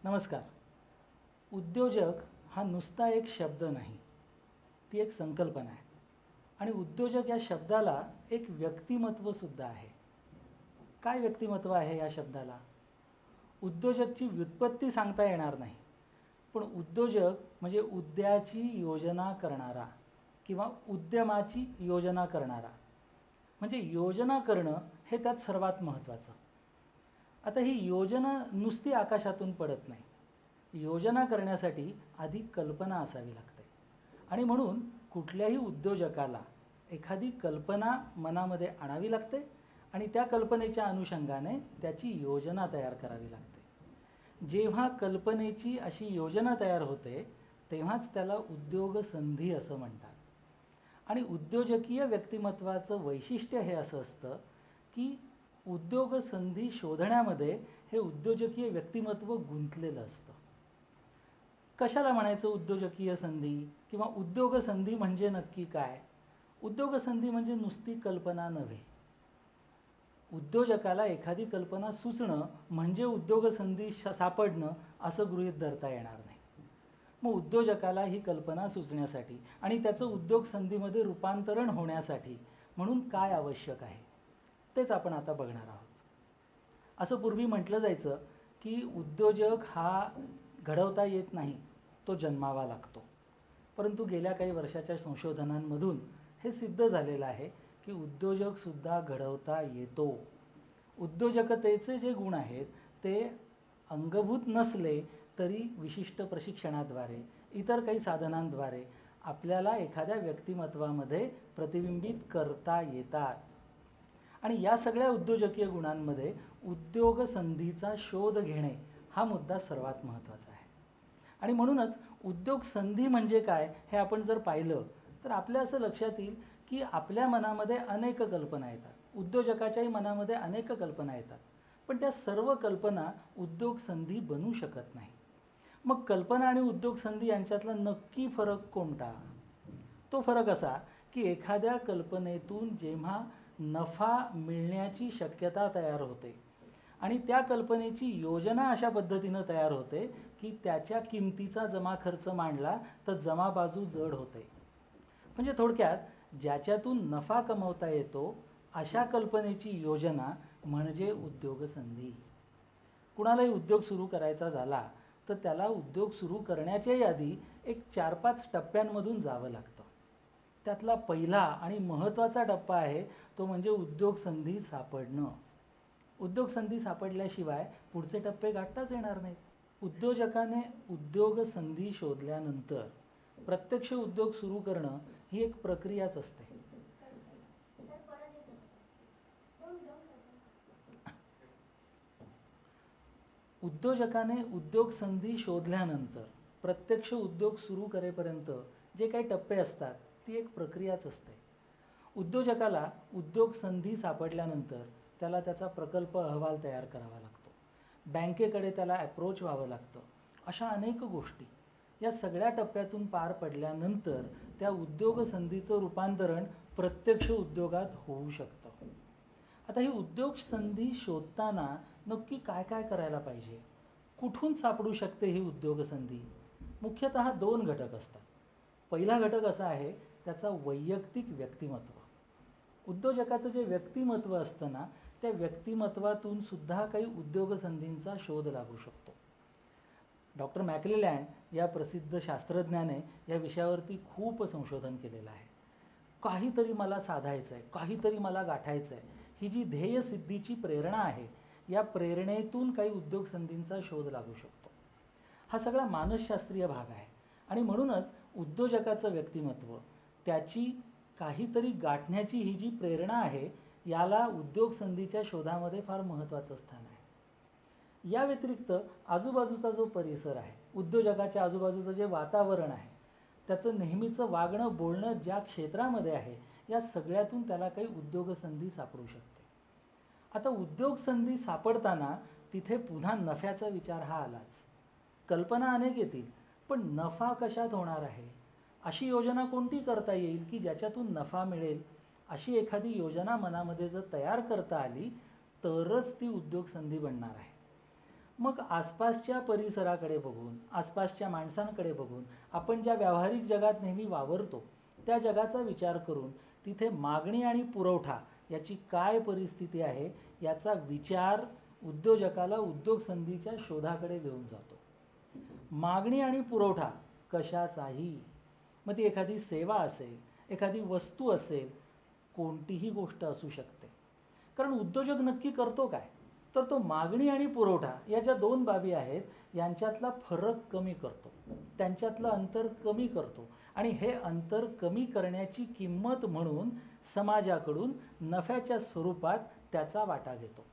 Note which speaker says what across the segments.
Speaker 1: नमस्कार. उद्योजक हा नुसता एक शब्द नाही, ती एक संकल्पना आहे. आणि उद्योजक या शब्दाला एक व्यक्तिमत्वसुद्धा आहे. काय व्यक्तिमत्व आहे या शब्दाला? उद्योजकची व्युत्पत्ती सांगता येणार नाही, पण उद्योजक म्हणजे उद्याची योजना करणारा किंवा उद्यमाची योजना करणारा. म्हणजे योजना करणं हे त्यात सर्वात महत्त्वाचं. आता ही योजना नुसती आकाशातून पडत नाही. योजना करण्यासाठी आधी कल्पना असावी लागते. आणि म्हणून कुठल्याही उद्योजकाला एखादी कल्पना मनामध्ये आणावी लागते आणि त्या कल्पनेच्या अनुषंगाने त्याची योजना तयार करावी लागते. जेव्हा कल्पनेची अशी योजना तयार होते तेव्हाच त्याला उद्योग संधी असं म्हणतात. आणि उद्योजकीय व्यक्तिमत्वाचं वैशिष्ट्य हे असं असतं की उद्योग संधी शोधण्यामध्ये हे उद्योजकीय व्यक्तिमत्व गुंतलेलं असतं. कशाला म्हणायचं उद्योजकीय संधी किंवा उद्योग संधी म्हणजे नक्की काय? उद्योग संधी म्हणजे नुसती कल्पना नव्हे. उद्योजकाला एखादी कल्पना सुचणं म्हणजे उद्योग संधी सापडणं असं गृहीत धरता येणार नाही. मग उद्योजकाला ही कल्पना सुचण्यासाठी आणि त्याचं उद्योग संधीमध्ये रूपांतरण होण्यासाठी म्हणून काय आवश्यक आहे तेच आपण आता बघणार आहोत. असं पूर्वी म्हटलं जायचं की उद्योजक हा घडवता येत नाही, तो जन्मावा लागतो. परंतु गेल्या काही वर्षाच्या संशोधनांमधून हे सिद्ध झालेलं आहे की उद्योजकसुद्धा घडवता येतो. उद्योजकतेचे जे गुण आहेत ते अंगभूत नसले तरी विशिष्ट प्रशिक्षणाद्वारे, इतर काही साधनांद्वारे आपल्याला एखाद्या व्यक्तिमत्वामध्ये प्रतिबिंबित करता येतात. आणि या सगळ्या उद्योजकीय गुणांमध्ये उद्योग संधीचा शोध घेणे हा मुद्दा सर्वात महत्त्वाचा आहे. आणि म्हणूनच उद्योग संधी म्हणजे काय हे आपण जर पाहिलं तर आपल्या असं लक्षात येईल की आपल्या मनामध्ये अनेक कल्पना येतात, उद्योजकाच्याही मनामध्ये अनेक कल्पना येतात, पण त्या सर्व कल्पना उद्योग संधी बनू शकत नाही. मग कल्पना आणि उद्योग संधी यांच्यातला नक्की फरक कोणता? तो फरक असा की एखाद्या कल्पनेतून जेव्हा नफा मिळण्याची शक्यता तयार होते आणि त्या कल्पनेची योजना अशा पद्धतीनं तयार होते की त्याच्या किमतीचा जमा खर्च मांडला तर जमा बाजू जड होते. म्हणजे थोडक्यात ज्याच्यातून नफा कमवता येतो अशा कल्पनेची योजना म्हणजे उद्योग संधी. कुणालाही उद्योग सुरू करायचा झाला तर त्याला उद्योग सुरू करण्याच्याही आधी एक 4-5 टप्प्यांमधून जावं लागतं. त्यातला पहिला आणि महत्त्वाचा टप्पा आहे तो म्हणजे उद्योग संधी सापडणं. उद्योग संधी सापडल्याशिवाय पुढचे टप्पे गाठताच येणार नाहीत. उद्योजकाने उद्योग संधी शोधल्यानंतर प्रत्यक्ष उद्योग सुरू करणं ही एक प्रक्रियाच असते. उद्योजकाने उद्योग संधी शोधल्यानंतर प्रत्यक्ष उद्योग सुरू करेपर्यंत जे काही टप्पे असतात ती एक प्रक्रियाच असते. उद्योजकाला उद्योग संधी सापडल्यानंतर त्याला त्याचा प्रकल्प अहवाल तयार करावा लागतो, बँकेकडे त्याला अप्रोच व्हावं लागतं. अशा अनेक गोष्टी या सगळ्या टप्प्यातून पार पडल्यानंतर त्या उद्योग संधीचं रूपांतरण प्रत्यक्ष उद्योगात होऊ शकतं. आता ही उद्योग संधी शोधताना नक्की काय काय करायला पाहिजे, कुठून सापडू शकते ही उद्योग संधी? मुख्यतः 2 घटक असतात. पहिला घटक असा आहे त्याचा वैयक्तिक व्यक्तिमत्व. उद्योजकाचं जे व्यक्तिमत्व असतं ना त्या व्यक्तिमत्वातून सुद्धा काही उद्योग संधींचा शोध लागू शकतो. डॉक्टर मॅक्लेलँड या प्रसिद्ध शास्त्रज्ञाने या विषयावरती खूप संशोधन केलेलं आहे. काहीतरी मला साधायचं आहे, काहीतरी मला गाठायचं आहे, ही जी ध्येयसिद्धीची प्रेरणा आहे या प्रेरणेतून काही उद्योग संधींचा शोध लागू शकतो. हा सगळा मानसशास्त्रीय भाग आहे. आणि म्हणूनच उद्योजकाचं व्यक्तिमत्व, त्याची काहीतरी गाठण्याची ही जी प्रेरणा आहे याला उद्योग संधीच्या शोधामध्ये फार महत्त्वाचं स्थान आहे. या व्यतिरिक्त आजूबाजूचा जो परिसर आहे, उद्योजकाच्या आजूबाजूचं जे वातावरण आहे, त्याचं नेहमीचं वागणं बोलणं ज्या क्षेत्रामध्ये आहे या सगळ्यातून त्याला काही उद्योग संधी सापडू शकते. आता उद्योग संधी सापडताना तिथे पुन्हा नफ्याचा विचार हा आलाच. कल्पना अनेक येतील, पण नफा कशात होणार आहे? अशी योजना कोणती करता येईल की ज्याच्यातून नफा मिळेल? अशी एखादी योजना मनामध्ये जर तयार करता आली तरच ती उद्योग संधी बनणार आहे. मग आसपासच्या परिसराकडे बघून, आसपासच्या माणसांकडे बघून आपण ज्या व्यावहारिक जगात नेहमी वावरतो त्या जगाचा विचार करून तिथे मागणी आणि पुरवठा याची काय परिस्थिती आहे याचा विचार उद्योजकाला उद्योग संधीच्या शोधाकडे घेऊन जातो. मागणी आणि पुरवठा कशाचाही, मग ती एखादी सेवा असेल, एखादी वस्तू असेल, कोणतीही गोष्ट असू शकते. कारण उद्योजक नक्की करतो काय, तर तो मागणी आणि पुरवठा या ज्या दोन बाबी आहेत यांच्यातला फरक कमी करतो, त्यांच्यातलं अंतर कमी करतो आणि हे अंतर कमी करण्याची किंमत म्हणून समाजाकडून नफ्याच्या स्वरूपात त्याचा वाटा घेतो.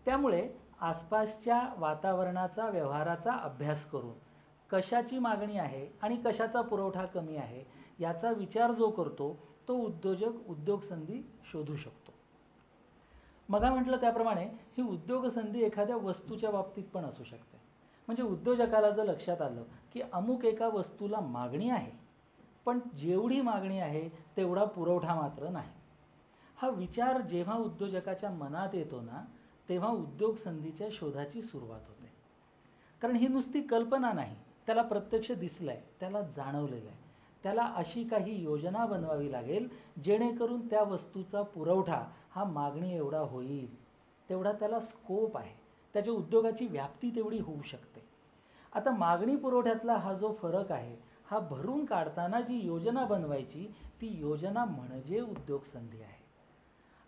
Speaker 1: त्यामुळे आसपासच्या वातावरणाचा, व्यवहाराचा अभ्यास करून कशाची मागणी आहे आणि कशाचा पुरवठा कमी आहे याचा विचार जो करतो तो उद्योजक उद्योगसंधी शोधू शकतो. मगा म्हटलं त्याप्रमाणे ही उद्योगसंधी एखाद्या वस्तूच्या बाबतीत पण असू शकते. म्हणजे उद्योजकाला जर लक्षात आलं की अमुक एका वस्तूला मागणी आहे, पण जेवढी मागणी आहे तेवढा पुरवठा मात्र नाही, हा विचार जेव्हा उद्योजकाच्या मनात येतो ना, तेव्हा उद्योगसंधीच्या शोधाची सुरुवात होते. कारण ही नुसती कल्पना नाही, त्याला प्रत्यक्ष दिसलं आहे, त्याला जाणवलेलं आहे. त्याला अशी काही योजना बनवावी लागेल जेणेकरून त्या वस्तूचा पुरवठा हा मागणी एवढा होईल, तेवढा त्याला स्कोप आहे, त्याच्या उद्योगाची व्याप्ती तेवढी होऊ शकते. आता मागणी पुरवठ्यातला हा जो फरक आहे हा भरून काढताना जी योजना बनवायची ती योजना म्हणजे उद्योगसंधी आहे.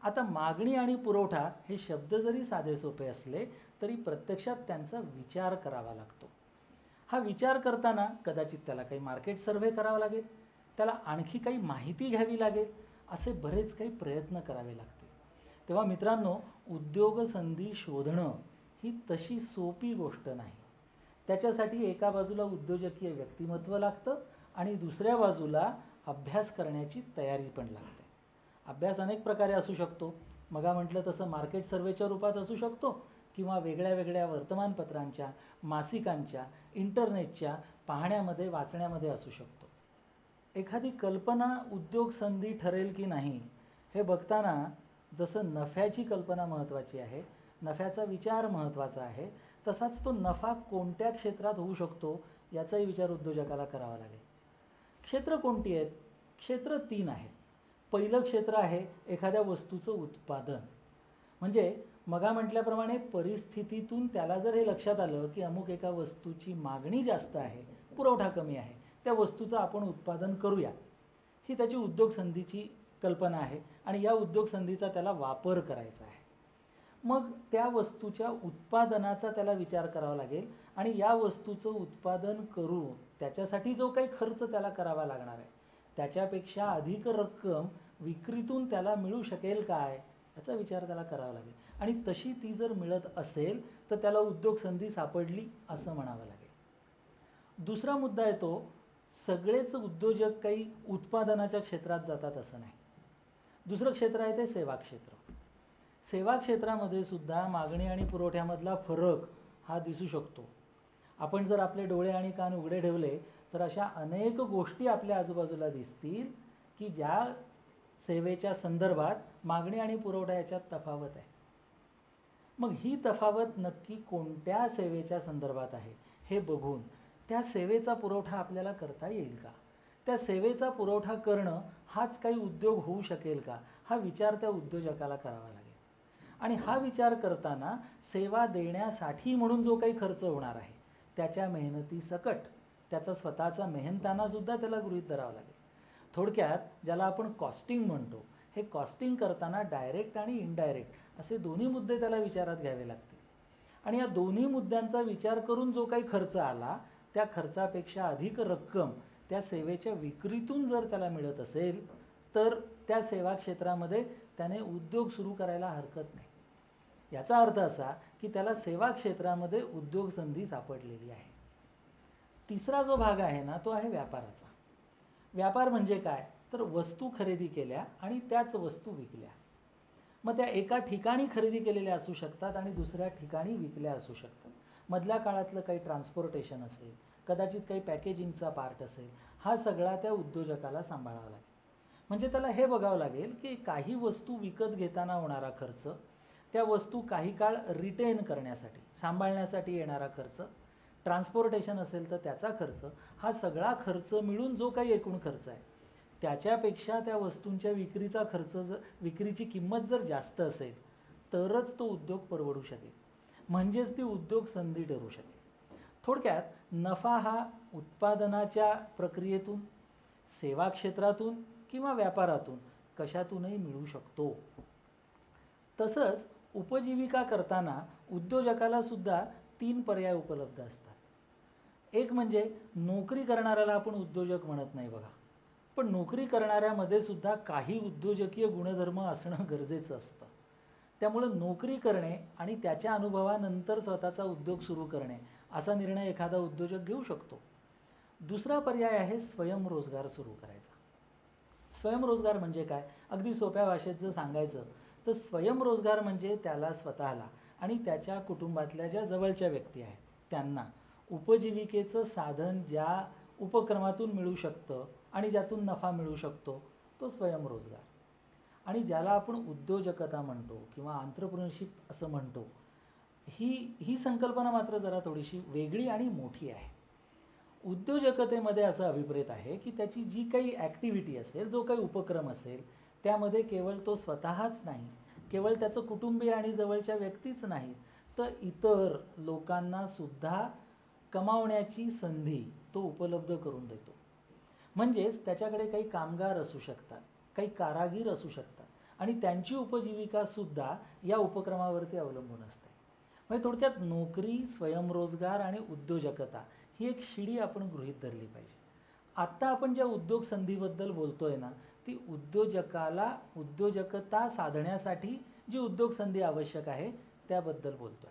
Speaker 1: आता मागणी आणि पुरवठा हे शब्द जरी साधे सोपे असले तरी प्रत्यक्षात त्यांचा विचार करावा लागतो. हा विचार करताना कदाचित त्याला काही मार्केट सर्व्हे करावा लागेल, त्याला आणखी काही माहिती घ्यावी लागेल, असे बरेच काही प्रयत्न करावे लागतील. तेव्हा मित्रांनो, उद्योगसंधी शोधणं ही तशी सोपी गोष्ट नाही. त्याच्यासाठी एका बाजूला उद्योजकीय व्यक्तिमत्व लागतं आणि दुसऱ्या बाजूला अभ्यास करण्याची तयारी पण लागते. अभ्यास अनेक प्रकारे असू शकतो. मगा म्हटलं तसं मार्केट सर्व्हेच्या रूपात असू शकतो किंवा वेगळ्या वेगळ्या वर्तमानपत्रांच्या, मासिकांच्या, इंटरनेटच्या पाहण्यामध्ये, वाचण्यामध्ये असू शकतो. एखादी कल्पना उद्योगसंधी ठरेल की नाही हे बघताना जसं नफ्याची कल्पना महत्त्वाची आहे, नफ्याचा विचार महत्त्वाचा आहे, तसाच तो नफा कोणत्या क्षेत्रात होऊ शकतो याचाही विचार उद्योजकाला करावा लागेल. क्षेत्र कोणती आहेत? क्षेत्र 3 आहेत. पहिलं क्षेत्र आहे एखाद्या वस्तूचं उत्पादन. म्हणजे मगा म्हटल्याप्रमाणे परिस्थितीतून त्याला जर हे लक्षात आलं की अमुक एका वस्तूची मागणी जास्त आहे, पुरवठा कमी आहे, त्या वस्तूचं आपण उत्पादन करूया, ही त्याची उद्योगसंधीची कल्पना आहे आणि या उद्योगसंधीचा त्याला वापर करायचा आहे. मग त्या वस्तूच्या उत्पादनाचा त्याला विचार करावा लागेल आणि या वस्तूचं उत्पादन करून त्याच्यासाठी जो काही खर्च त्याला करावा लागणार आहे त्याच्यापेक्षा अधिक रक्कम विक्रीतून त्याला मिळू शकेल काय याचा विचार त्याला करावा लागेल आणि तशी ती जर मिळत असेल तर त्याला उद्योगसंधी सापडली असं म्हणावं लागेल. दुसरा मुद्दा येतो, सगळेच उद्योजक काही उत्पादनाच्या क्षेत्रात जातात असं नाही. दुसरं क्षेत्र आहे ते सेवा क्षेत्र. सेवा क्षेत्रामध्ये सुद्धा मागणी आणि पुरवठ्यामधला फरक हा दिसू शकतो. आपण जर आपले डोळे आणि कान उघडे ठेवले तर अशा अनेक गोष्टी आपल्या आजूबाजूला दिसतील की ज्या सेवेच्या संदर्भात मागणी आणि पुरवठा याच्यात तफावत आहे. मग ही तफावत नक्की कोणत्या सेवेच्या संदर्भात आहे हे बघून त्या सेवेचा पुरवठा आपल्याला करता येईल का, त्या सेवेचा पुरवठा करणं हाच काही उद्योग होऊ शकेल का, हा विचार त्या उद्योजकाला करावा लागेल. आणि हा विचार करताना सेवा देण्यासाठी म्हणून जो काही खर्च होणार आहे त्याच्या मेहनतीसकट त्याचा स्वतःचा मेहनतानासुद्धा त्याला गृहीत धरावा लागेल. थोडक्यात ज्याला आपण कॉस्टिंग म्हणतो, हे कॉस्टिंग करताना डायरेक्ट आणि इनडायरेक्ट असे दोन्ही मुद्दे त्याला विचारात घ्यावे लागतील. आणि या दोन्ही मुद्द्यांचा विचार करून जो काही खर्च आला त्या खर्चापेक्षा अधिक रक्कम त्या सेवेच्या विक्रीतून जर त्याला मिळत असेल तर त्या सेवा क्षेत्रामध्ये त्याने उद्योग सुरू करायला हरकत नाही. याचा अर्थ असा की त्याला सेवा क्षेत्रामध्ये उद्योगसंधी सापडलेली आहे. तिसरा जो भाग आहे ना तो आहे व्यापाराचा. व्यापार म्हणजे काय, तर वस्तू खरेदी केल्या आणि त्याच वस्तू विकल्या. मग त्या एका ठिकाणी खरेदी केलेल्या असू शकतात आणि दुसऱ्या ठिकाणी विकल्या असू शकतात. मधल्या काळातलं काही ट्रान्सपोर्टेशन असेल, कदाचित काही पॅकेजिंगचा पार्ट असेल, हा सगळा त्या उद्योजकाला सांभाळावा लागेल. म्हणजे त्याला हे बघावं लागेल की काही वस्तू विकत घेताना होणारा खर्च, त्या वस्तू काही काळ रिटेन करण्यासाठी, सांभाळण्यासाठी येणारा खर्च, ट्रान्सपोर्टेशन असेल तर त्याचा खर्च, हा सगळा खर्च मिळून जो काही एकूण खर्च आहे त्याच्यापेक्षा त्या वस्तूंच्या विक्रीचा खर्च विक्रीची किंमत जर जास्त असेल तरच तो उद्योग परवडू शकेल, म्हणजेच ती उद्योग संधी ठरू शकेल. थोडक्यात नफा हा उत्पादनाच्या प्रक्रियेतून, सेवा क्षेत्रातून किंवा व्यापारातून कशातूनही मिळू शकतो. तसंच उपजीविका करताना उद्योजकाला सुद्धा 3 पर्याय उपलब्ध असतात. एक म्हणजे नोकरी करणाऱ्याला आपण उद्योजक म्हणत नाही बघा, पण नोकरी करणाऱ्यामध्ये सुद्धा काही उद्योजकीय गुणधर्म असणं गरजेचं असतं. त्यामुळं नोकरी करणे आणि त्याच्या अनुभवानंतर स्वतःचा उद्योग सुरू करणे असा निर्णय एखादा उद्योजक घेऊ शकतो. दुसरा पर्याय आहे स्वयंरोजगार सुरू करायचा. स्वयंरोजगार म्हणजे काय? अगदी सोप्या भाषेत जर सांगायचं तर स्वयंरोजगार म्हणजे त्याला स्वतःला आणि त्याच्या कुटुंबातल्या ज्या जवळच्या व्यक्ती आहेत त्यांना उपजीविकेचं साधन ज्या उपक्रमातून मिळू शकतं आणि ज्यातून नफा मिळू शकतो तो स्वयंरोजगार. आणि ज्याला आपण उद्योजकता म्हणतो किंवा एंटरप्रेन्योरशिप असं म्हणतो, ही संकल्पना मात्र जरा थोडीशी वेगळी आणि मोठी आहे. उद्योजकतेमध्ये असं अभिप्रेत आहे की त्याची जी काही ॲक्टिव्हिटी असेल, जो काही उपक्रम असेल, त्यामध्ये केवळ तो स्वतःच नाही, केवळ त्याचं कुटुंबीय आणि जवळच्या व्यक्तीच नाहीत, तर इतर लोकांना सुद्धा कमावण्याची संधी तो उपलब्ध करून देतो. म्हणजेच त्याच्याकडे काही कामगार असू शकतात, काही कारागीर असू शकतात आणि त्यांची उपजीविकासुद्धा या उपक्रमावरती अवलंबून असते. म्हणजे थोडक्यात नोकरी, स्वयंरोजगार आणि उद्योजकता ही एक शिडी आपण गृहीत धरली पाहिजे. आत्ता आपण ज्या उद्योग संधीबद्दल बोलतोय ना, ती उद्योजकाला उद्योजकता साधण्यासाठी जी उद्योग संधी आवश्यक आहे त्याबद्दल बोलतोय.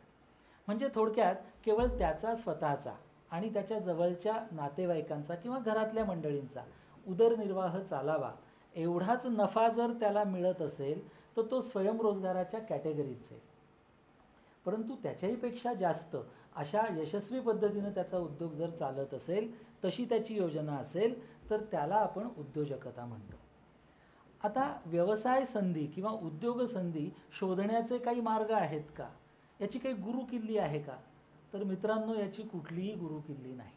Speaker 1: म्हणजे थोडक्यात केवळ त्याचा स्वतःचा आणि त्याच्या जवळच्या नातेवाईकांचा किंवा घरातल्या मंडळींचा उदरनिर्वाह चालावा एवढाच नफा जर त्याला मिळत असेल तर तो स्वयंरोजगाराच्या कॅटेगरीत आहे. परंतु त्याच्याही पेक्षा जास्त अशा यशस्वी पद्धतीनं त्याचा उद्योग जर चालत असेल, तशी त्याची योजना असेल, तर त्याला आपण उद्योजकता म्हणतो. आता व्यवसाय संधी किंवा उद्योग संधी शोधण्याचे काही मार्ग आहेत का? याची काही गुरुकिल्ली आहे का? तर मित्रांनो, याची कुठलीही गुरुकिल्ली नाही.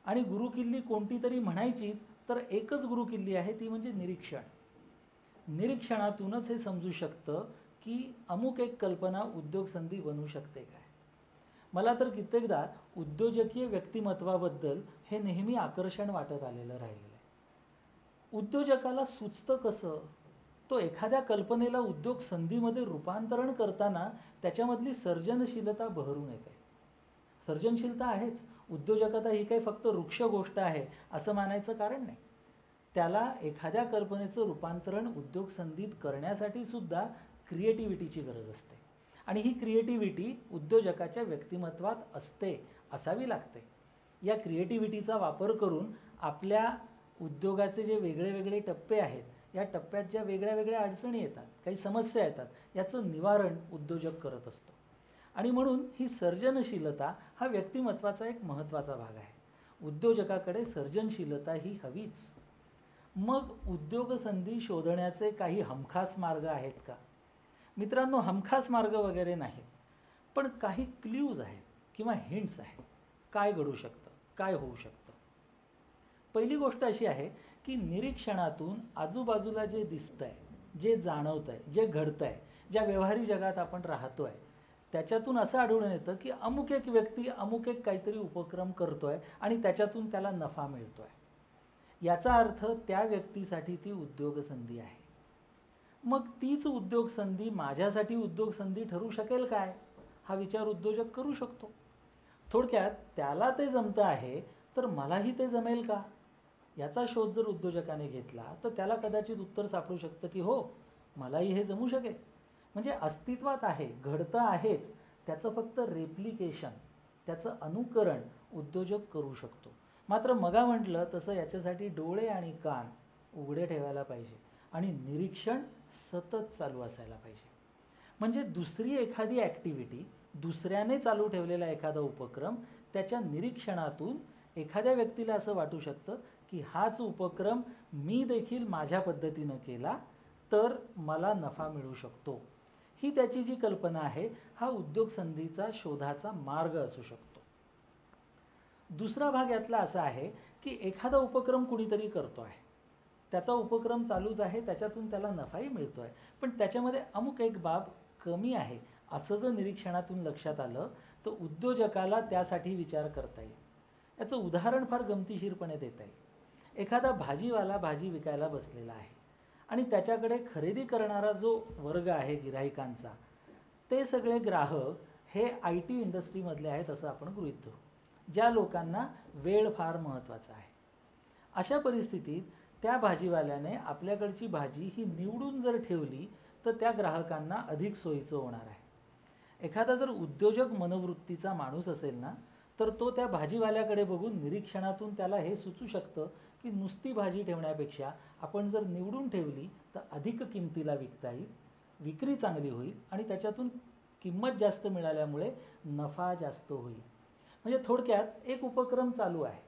Speaker 1: आणि गुरुकिल्ली कोणती तरी म्हणायचीच तर एकच गुरुकिल्ली आहे, ती म्हणजे निरीक्षण. निरीक्षणातूनच हे समजू शकतं की अमुक एक कल्पना उद्योग संधी बनू शकते काय. मला तर कित्येकदा उद्योजकीय व्यक्तिमत्वाबद्दल हे नेहमी आकर्षण वाटत आलेलं राहिलेलं आहे. उद्योजकाला सुचतं कसं? तो एखाद्या कल्पनेला उद्योग संधीमध्ये रूपांतरण करताना त्याच्यामधली सर्जनशीलता बहरून येते. सर्जनशीलता आहेच. उद्योजकता ही काही फक्त वृक्ष गोष्ट आहे असं मानायचं कारण नाही. त्याला एखाद्या कल्पनेचं रूपांतरण उद्योग संधीत करण्यासाठी सुद्धा क्रिएटिव्हिटीची गरज असते. आणि ही क्रिएटिव्हिटी उद्योजकाच्या व्यक्तिमत्वात असते, असावी लागते. या क्रिएटिव्हिटीचा वापर करून आपल्या उद्योगाचे जे वेगळे वेगळे टप्पे आहेत, या टप्प्यात ज्या वेगळ्या वेगळ्या अडचणी येतात, काही समस्या येतात, याचं निवारण उद्योजक करत असतो. आणि म्हणून ही सर्जनशीलता हा व्यक्तिमत्वाचा एक महत्त्वाचा भाग आहे. उद्योजकाकडे सर्जनशीलता ही हवीच. मग उद्योगसंधी शोधण्याचे काही हमखास मार्ग आहेत का? मित्रांनो, हमखास मार्ग वगैरे नाहीत, पण काही क्ल्यूज आहेत किंवा हिंट्स आहेत. काय घडू शकतं, काय होऊ शकतं. पहिली गोष्ट अशी आहे की निरीक्षणातून आजूबाजूला जे दिसतंय, जे जाणवतंय, जे घडतंय, ज्या व्यवहारी जगात आपण राहतोय, त्याच्यातून असं आढळून येतं की अमुक एक व्यक्ती अमुक एक काहीतरी उपक्रम करतोय आणि त्याच्यातून त्याला नफा मिळतोय. याचा अर्थ त्या व्यक्तीसाठी ती उद्योगसंधी आहे. मग तीच उद्योगसंधी माझ्यासाठी उद्योगसंधी ठरू शकेल काय, हा विचार उद्योजक करू शकतो. थोडक्यात त्याला ते जमतं आहे तर मलाही ते जमेल का, याचा शोध जर उद्योजकाने घेतला तर त्याला कदाचित उत्तर सापडू शकतं की हो, मलाही हे जमू शकेल. म्हणजे अस्तित्वात आहे, घडतं आहेच, त्याचं फक्त रेप्लिकेशन, त्याचं अनुकरण उद्योजक करू शकतो. मात्र मगा म्हटलं तसं याच्यासाठी डोळे आणि कान उघडे ठेवायला पाहिजे आणि निरीक्षण सतत चालू असायला पाहिजे. म्हणजे दुसरी एखादी ॲक्टिव्हिटी, दुसऱ्याने चालू ठेवलेला एखादा उपक्रम, त्याच्या निरीक्षणातून एखाद्या व्यक्तीला असं वाटू शकतं की हाच उपक्रम मी देखील माझ्या पद्धतीनं केला तर मला नफा मिळू शकतो. ही त्याची जी कल्पना आहे, हा उद्योग संधीचा शोधाचा मार्ग असू शकतो. दुसरा भाग यातला असा आहे की एखादा उपक्रम कुणीतरी करतो आहे, त्याचा उपक्रम चालूच आहे, त्याच्यातून त्याला नफाही मिळतो आहे, पण त्याच्यामध्ये अमुक एक बाब कमी आहे असं जर निरीक्षणातून लक्षात आलं तर उद्योजकाला त्यासाठी विचार करता येईल. याचं उदाहरण फार गमतीशीरपणे देता येईल. एखादा भाजीवाला भाजी विकायला बसलेला आहे आणि त्याच्याकडे खरेदी करणारा जो वर्ग आहे गिऱ्हाईकांचा, ते सगळे ग्राहक हे IT इंडस्ट्रीमधले आहेत असं आपण गृहीत धरू, ज्या लोकांना वेळ फार महत्त्वाचा आहे. अशा परिस्थितीत त्या भाजीवाल्याने आपल्याकडची भाजी ही निवडून जर ठेवली तर त्या ग्राहकांना अधिक सोयीचं होणार आहे. एखादा जर उद्योजक मनोवृत्तीचा माणूस असेल ना, तर तो त्या भाजीवाल्याकडे बघून निरीक्षणातून त्याला हे सुचू शकतं की नुसती भाजी ठेवण्यापेक्षा आपण जर निवडून ठेवली तर अधिक किमतीला विकता येईल, विक्री चांगली होईल आणि त्याच्यातून किंमत जास्त मिळाल्यामुळे नफा जास्त होईल. म्हणजे थोडक्यात एक उपक्रम चालू आहे,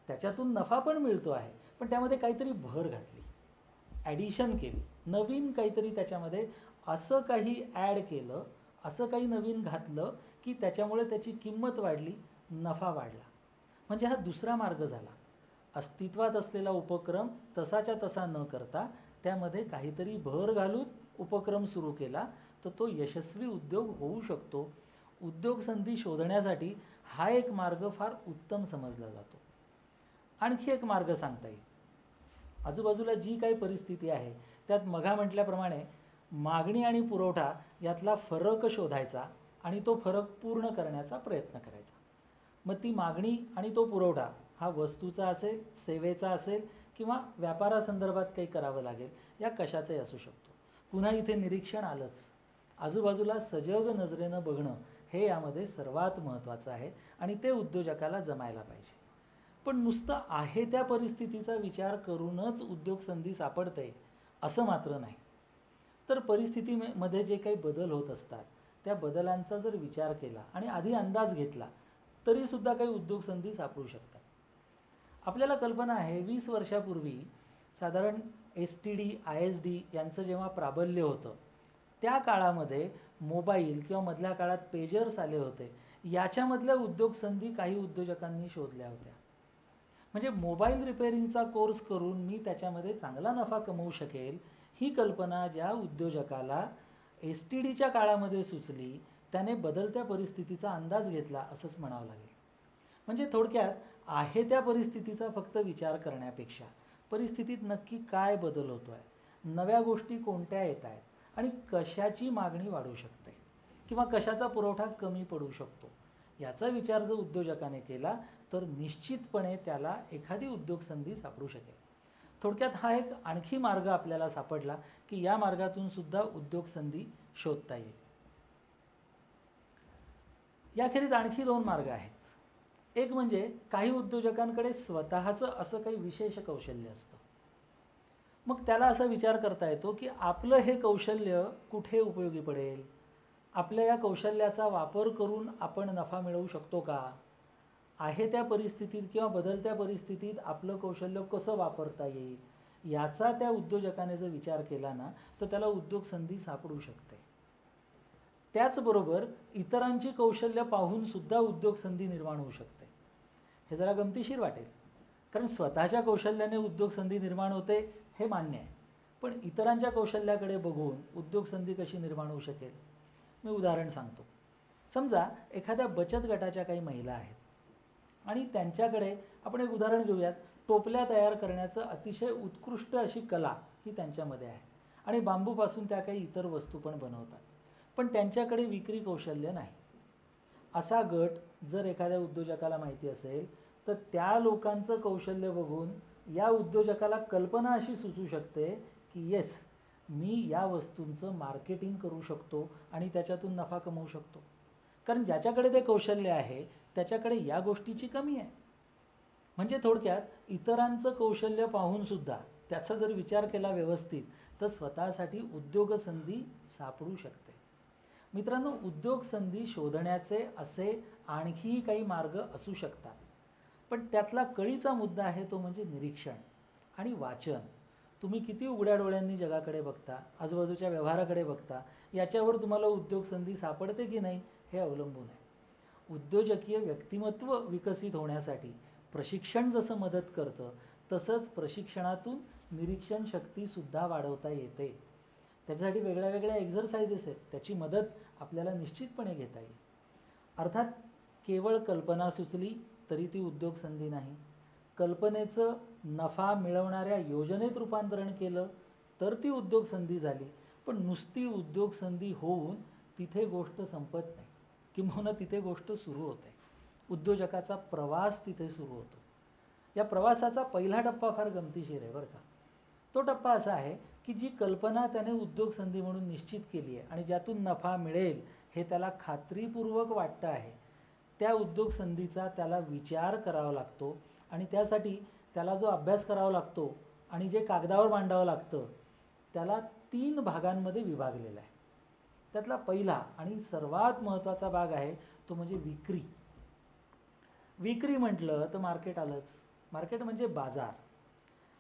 Speaker 1: त्याच्यातून नफा पण मिळतो आहे, पण त्यामध्ये काहीतरी भर घातली, ॲडिशन केली, नवीन काहीतरी त्याच्यामध्ये असं काही ॲड केलं, असं काही नवीन घातलं की त्याच्यामुळे त्याची किंमत वाढली, नफा वाढला. म्हणजे हा दुसरा मार्ग झाला. अस्तित्वात असलेला उपक्रम तसाच्या तसा न करता त्यामध्ये काहीतरी भर घालून उपक्रम सुरू केला तर तो यशस्वी उद्योग होऊ शकतो. उद्योग संधी शोधण्यासाठी हा एक मार्ग फार उत्तम समजला जातो. आणखी एक मार्ग सांगता येईल. आजूबाजूला जी काही परिस्थिती आहे त्यात मघा म्हटल्याप्रमाणे मागणी आणि पुरवठा यातला फरक शोधायचा आणि तो फरक पूर्ण करण्याचा प्रयत्न करायचा. मग ती मागणी आणि तो पुरवठा हा वस्तूचा असेल, सेवेचा असेल किंवा व्यापारासंदर्भात काही करावं लागेल, या कशाचाही असू शकतो. पुन्हा इथे निरीक्षण आलंच. आजूबाजूला सजग नजरेनं बघणं हे यामध्ये सर्वात महत्त्वाचं आहे आणि ते उद्योजकाला जमायला पाहिजे. पण नुसतं आहे त्या परिस्थितीचा विचार करूनच उद्योग संधी सापडते असं मात्र नाही. तर परिस्थितीमध्ये जे काही बदल होत असतात त्या बदलांचा जर विचार केला आणि आधी अंदाज घेतला तरीसुद्धा काही उद्योग संधी सापडू शकतात. आपल्याला कल्पना आहे 20 वर्षापूर्वी साधारण STD, ISD यांचं जेव्हा प्राबल्य होतं त्या काळामध्ये मोबाईल किंवा मधल्या काळात पेजर्स आले होते, याच्यामधल्या उद्योग संधी काही उद्योजकांनी शोधल्या होत्या. म्हणजे मोबाईल रिपेअरिंगचा कोर्स करून मी त्याच्यामध्ये चांगला नफा कमवू शकेल, ही कल्पना ज्या उद्योजकाला STDच्या काळामध्ये सुचली त्याने बदलत्या परिस्थितीचा अंदाज घेतला असंच म्हणावं लागेल. म्हणजे थोडक्यात आहे त्या परिस्थितीचा फक्त विचार करण्यापेक्षा परिस्थितीत नक्की काय बदल होतो आहे, नव्या गोष्टी कोणत्या येत आहेत आणि कशाची मागणी वाढू शकते किंवा कशाचा पुरवठा कमी पडू शकतो, याचा विचार जर उद्योजकाने केला तर निश्चितपणे त्याला एखादी उद्योग संधी सापडू शकेल. थोडक्यात हा एक आणखी मार्ग आपल्याला सापडला की या मार्गातून सुद्धा उद्योग संधी शोधता येईल. याखेरीज आणखी 2 मार्ग आहेत. एक म्हणजे काही उद्योजकांकडे स्वतःचं असं काही विशेष कौशल्य असतं. मग त्याला असा विचार करता येतो की आपलं हे कौशल्य कुठे उपयोगी पडेल, आपल्या या कौशल्याचा वापर करून आपण नफा मिळवू शकतो का, आहे त्या परिस्थितीत किंवा बदलत्या परिस्थितीत आपलं कौशल्य कसं वापरता येईल, याचा त्या उद्योजकाने जर विचार केला ना तर त्याला उद्योग संधी सापडू शकते. त्याचबरोबर इतरांची कौशल्य पाहून सुद्धा उद्योग संधी निर्माण होऊ शकते. हे जरा गमतीशीर वाटेल, कारण स्वतःच्या कौशल्याने उद्योग संधी निर्माण होते हे मान्य आहे, पण इतरांच्या कौशल्याकडे बघून उद्योग संधी कशी निर्माण होऊ शकेल. मी उदाहरण सांगतो. समजा एखाद्या बचत गटाच्या काही महिला आहेत आणि त्यांच्याकडे आपण एक उदाहरण घेऊयात, टोपल्या तयार करण्याचं अतिशय उत्कृष्ट अशी कला ही त्यांच्यामध्ये आहे आणि बांबूपासून त्या काही इतर वस्तू पण बनवतात, पण त्यांच्याकडे विक्री कौशल्य नाही. असा गट जर एखाद्या उद्योजकाला माहिती असेल तर त्या लोकांचं कौशल्य बघून या उद्योजकाला कल्पना अशी सुचू शकते की येस, मी या वस्तूंचं मार्केटिंग करू शकतो आणि त्याच्यातून नफा कमवू शकतो, कारण ज्याच्याकडे ते कौशल्य आहे त्याच्याकडे या गोष्टीची कमी आहे. म्हणजे थोडक्यात इतरांचं कौशल्य पाहून सुद्धा त्याचा जर विचार केला व्यवस्थित तर स्वतःसाठी उद्योग संधी सापडू शकते. मित्रांनो, उद्योग संधी शोधण्याचे असे आणखीही काही मार्ग असू शकतात, पण त्यातला कळीचा मुद्दा आहे तो म्हणजे निरीक्षण आणि वाचन. तुम्ही किती उघड्या डोळ्यांनी जगाकडे बघता, आजूबाजूच्या व्यवहाराकडे बघता, याच्यावर तुम्हाला उद्योग संधी सापडते की नाही हे अवलंबून आहे. उद्योजकीय व्यक्तिमत्व विकसित होण्यासाठी प्रशिक्षण जसं मदत करतं, तसंच प्रशिक्षणातून निरीक्षण शक्तीसुद्धा वाढवता येते. त्याच्यासाठी वेगळ्या वेगळ्या एक्झरसाइजेस आहेत, त्याची मदत आपल्याला निश्चितपणे घेता येईल. अर्थात केवळ कल्पना सुचली तरी ती उद्योग संधी नाही. कल्पनेचं नफा मिळवणाऱ्या योजनेत रूपांतरण केलं तर ती उद्योग संधी झाली. पण नुसती उद्योग संधी होऊन तिथे गोष्ट संपत नाही, किंबहुना तिथे गोष्ट सुरू होते. उद्योजकाचा प्रवास तिथे सुरू होतो. या प्रवासाचा पहिला टप्पा फार गमतीशीर आहे बरं का. तो टप्पा असा आहे की जी कल्पना त्याने उद्योग संधी म्हणून निश्चित केली आहे आणि ज्यातून नफा मिळेल हे त्याला खात्रीपूर्वक वाटतं आहे, त्या उद्योग संधीचा त्याला विचार करावा लागतो आणि त्यासाठी त्याला जो अभ्यास करावा लागतो आणि जे कागदावर मांडावं लागतं त्याला 3 भागांमध्ये विभागलेला आहे. त्यातला पहिला आणि सर्वात महत्त्वाचा भाग आहे तो म्हणजे विक्री. विक्री म्हटलं तर मार्केट आलंच. मार्केट म्हणजे बाजार.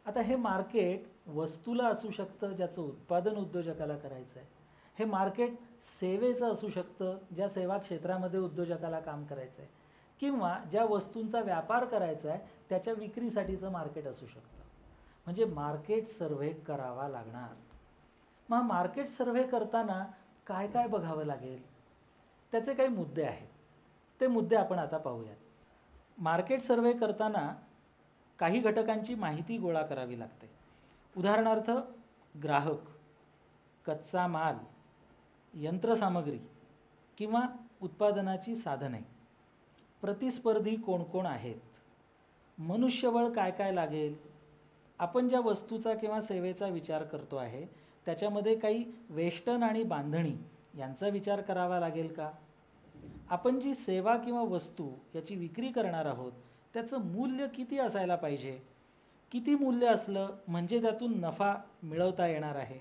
Speaker 1: आता हे मार्केट वस्तूला असू शकतं ज्याचं उत्पादन उद्योजकाला करायचं आहे. हे मार्केट सेवेचं असू शकतं ज्या सेवा क्षेत्रामध्ये उद्योजकाला काम करायचं आहे, किंवा ज्या वस्तूंचा व्यापार करायचा आहे त्याच्या विक्रीसाठीचं मार्केट असू शकतं. म्हणजे मार्केट सर्व्हे करावा लागणार. मग मार्केट सर्व्हे करताना काय काय बघावं लागेल, त्याचे काही मुद्दे आहेत. ते मुद्दे आपण आता पाहूयात. मार्केट सर्व्हे करताना काही घटकांची माहिती गोळा करावी लागते. उदाहरणार्थ ग्राहक, कच्चा माल, यंत्रसामग्री किंवा उत्पादनाची साधने, प्रतिस्पर्धी कोण कोण आहेत, मनुष्यबळ काय काय लागेल, आपण ज्या वस्तूचा किंवा सेवेचा विचार करतो आहे त्याच्यामध्ये काही वेष्टन आणि बांधणी यांचा विचार करावा लागेल का, आपण जी सेवा किंवा वस्तू याची विक्री करणार आहोत त्याचं मूल्य किती असायला पाहिजे, किती मूल्य असलं म्हणजे त्यातून नफा मिळवता येणार आहे.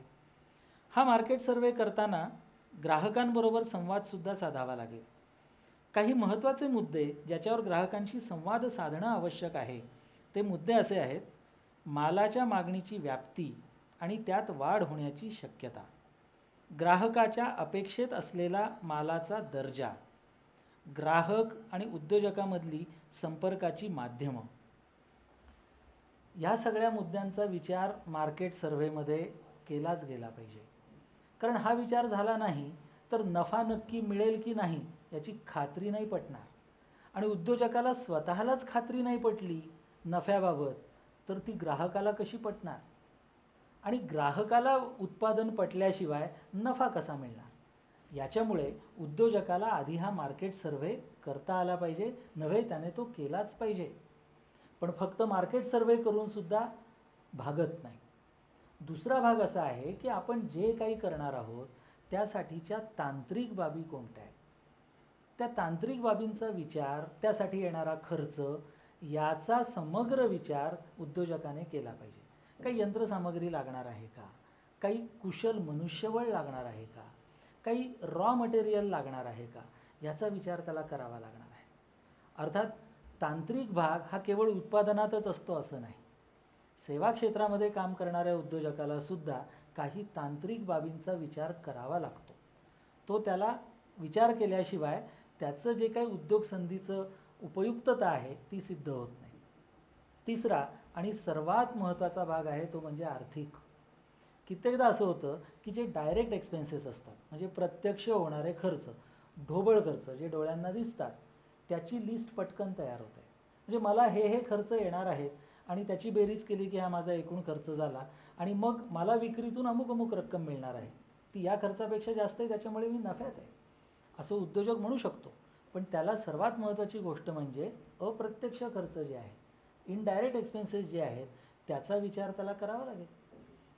Speaker 1: हा मार्केट सर्व्हे करताना ग्राहकांबरोबर संवादसुद्धा साधावा लागेल. काही महत्त्वाचे मुद्दे ज्याच्यावर ग्राहकांशी संवाद साधणं आवश्यक आहे ते मुद्दे असे आहेत: मालाच्या मागणीची व्याप्ती आणि त्यात वाढ होण्याची शक्यता, ग्राहकाच्या अपेक्षेत असलेला मालाचा दर्जा, ग्राहक आणि उद्योजकामधली संपर्काची माध्यमं. या सगळ्या मुद्द्यांचा विचार मार्केट सर्व्हेमध्ये केलाच गेला पाहिजे. कारण हा विचार झाला नाही तर नफा नक्की मिळेल की नाही याची खात्री नाही पटणार. आणि उद्योजकाला स्वतःलाच खात्री नाही पटली नफ्याबाबत तर ती ग्राहकाला कशी पटणार, आणि ग्राहकाला उत्पादन पटल्याशिवाय नफा कसा मिळणार. याच्यामुळे उद्योजकाला आधी हा मार्केट सर्व्हे करता आला पाहिजे, नव्हे त्याने तो केलाच पाहिजे. पण फक्त मार्केट सर्व्हे करून सुद्धा भागत नाही. दुसरा भाग असा आहे की आपण जे काही करणार आहोत त्यासाठीच्या तांत्रिक बाबी कोणत्या आहेत, त्या तांत्रिक बाबींचा विचार, त्यासाठी येणारा खर्च याचा समग्र विचार उद्योजकाने केला पाहिजे. काही यंत्रसामग्री लागणार आहे का, काही कुशल मनुष्यबळ लागणार आहे का, काही रॉ मटेरियल लागणार आहे का, याचा विचार त्याला करावा लागणार आहे. अर्थात तांत्रिक भाग हा केवळ उत्पादनातच असतो असं नाही. सेवा क्षेत्रामध्ये काम करणाऱ्या उद्योजकाला सुद्धा काही तांत्रिक बाबींचा विचार करावा लागतो. तो त्याला विचार केल्याशिवाय त्याचं जे काही उद्योग संधीचं उपयुक्तता आहे ती सिद्ध होत नाही. तिसरा आणि सर्वात महत्त्वाचा भाग आहे तो म्हणजे आर्थिक. कित्येकदा असं होतं की जे डायरेक्ट एक्सपेन्सेस असतात, म्हणजे प्रत्यक्ष होणारे खर्च, ढोबळ खर्च जे डोळ्यांना दिसतात, त्याची लिस्ट पटकन तयार होते. म्हणजे मला हे खर्च येणार आहेत आणि त्याची बेरीज केली की हा माझा एकूण खर्च झाला आणि मग मला विक्रीतून अमुक अमुक रक्कम मिळणार आहे, ती या खर्चापेक्षा जास्त आहे, त्याच्यामुळे मी नफ्यात आहे, असं उद्योजक म्हणू शकतो. पण त्याला सर्वात महत्त्वाची गोष्ट म्हणजे अप्रत्यक्ष खर्च जे आहे, इनडायरेक्ट एक्सपेन्सेस जे आहेत त्याचा विचार त्याला करावा लागेल.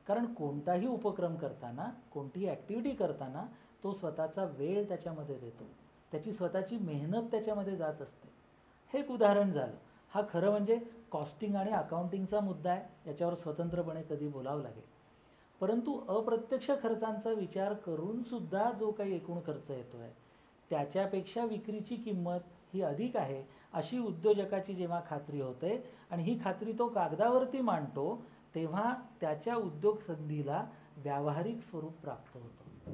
Speaker 1: कारण कोणताही उपक्रम करताना, कोणतीही ॲक्टिव्हिटी करताना तो स्वतःचा वेळ त्याच्यामध्ये देतो, त्याची स्वतःची मेहनत त्याच्यामध्ये जात असते. हे एक उदाहरण झालं. हा खरं म्हणजे कॉस्टिंग आणि अकाउंटिंगचा मुद्दा आहे, याच्यावर स्वतंत्रपणे कधी बोलावं लागेल. परंतु अप्रत्यक्ष खर्चांचा विचार करूनसुद्धा जो काही एकूण खर्च येतो आहे त्याच्यापेक्षा विक्रीची किंमत ही अधिक आहे अशी उद्योजकाची जेव्हा खात्री होते आणि ही खात्री तो कागदावरती मांडतो तेव्हा त्याच्या उद्योग संधीला व्यावहारिक स्वरूप प्राप्त होतं.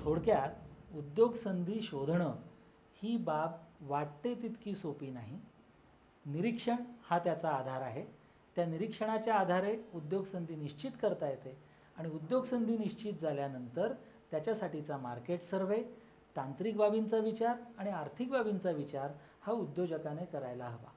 Speaker 1: थोडक्यात उद्योग संधी शोधणं ही बाब वाटते तितकी सोपी नाही. निरीक्षण हा त्याचा आधार आहे. त्या निरीक्षणाच्या आधारे उद्योगसंधी निश्चित करता येते आणि उद्योगसंधी निश्चित झाल्यानंतर त्याच्यासाठीचा मार्केट सर्व्हे, तांत्रिक बाबींचा विचार आणि आर्थिक बाबींचा विचार हा उद्योजकाने करायला हवा.